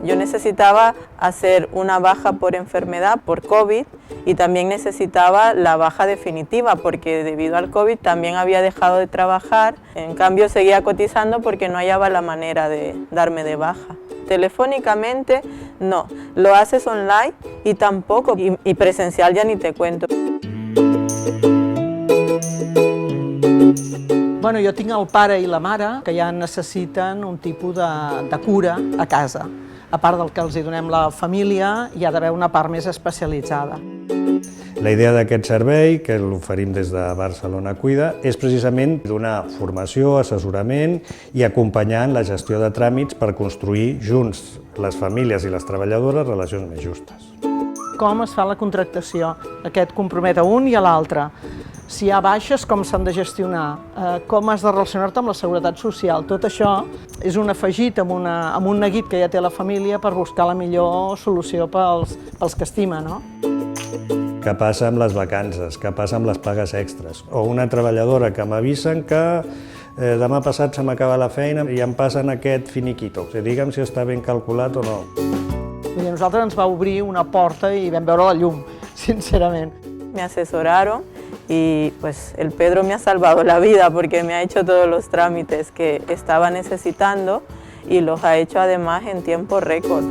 Yo necesitaba hacer una baja por enfermedad, por COVID, y también necesitaba la baja definitiva porque debido al COVID también había dejado de trabajar. En cambio seguía cotizando porque no hallaba la manera de darme de baja. Telefónicamente no, lo haces online y tampoco, y presencial ya ni te cuento. Bueno, jo tinc el pare i la mare que ja necessiten un tipus de cura a casa. A part del que els donem la família, hi ha d'haver una part més especialitzada. La idea d'aquest servei, que l'oferim des de Barcelona Cuida, és precisament donar formació, assessorament i acompanyar en la gestió de tràmits per construir junts, les famílies i les treballadores, relacions més justes. Com es fa la contractació? Aquest compromet a un i a l'altre. Si hi ha baixes, com s'han de gestionar? Com has de relacionar-te amb la seguretat social? Tot això és un afegit amb un neguit que ja té la família per buscar la millor solució pels que estima, no? Què passa amb les vacances? Què passa amb les pagues extres? O una treballadora que m'avisen que demà passat se m'acaba la feina i em passen aquest finiquito. O sigui, digue'm si està ben calculat o no. A nosaltres ens va obrir una porta i vam veure la llum, sincerament. Me asesoraron y pues el Pedro me ha salvado la vida porque me ha hecho todos los trámites que estaba necesitando y los ha hecho además en tiempo récord.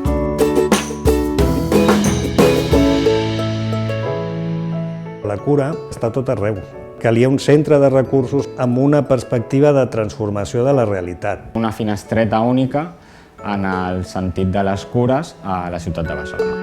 La cura està tot arreu. Calia un centre de recursos amb una perspectiva de transformació de la realitat. Una finestreta única en el sentit de les cures a la ciutat de Barcelona.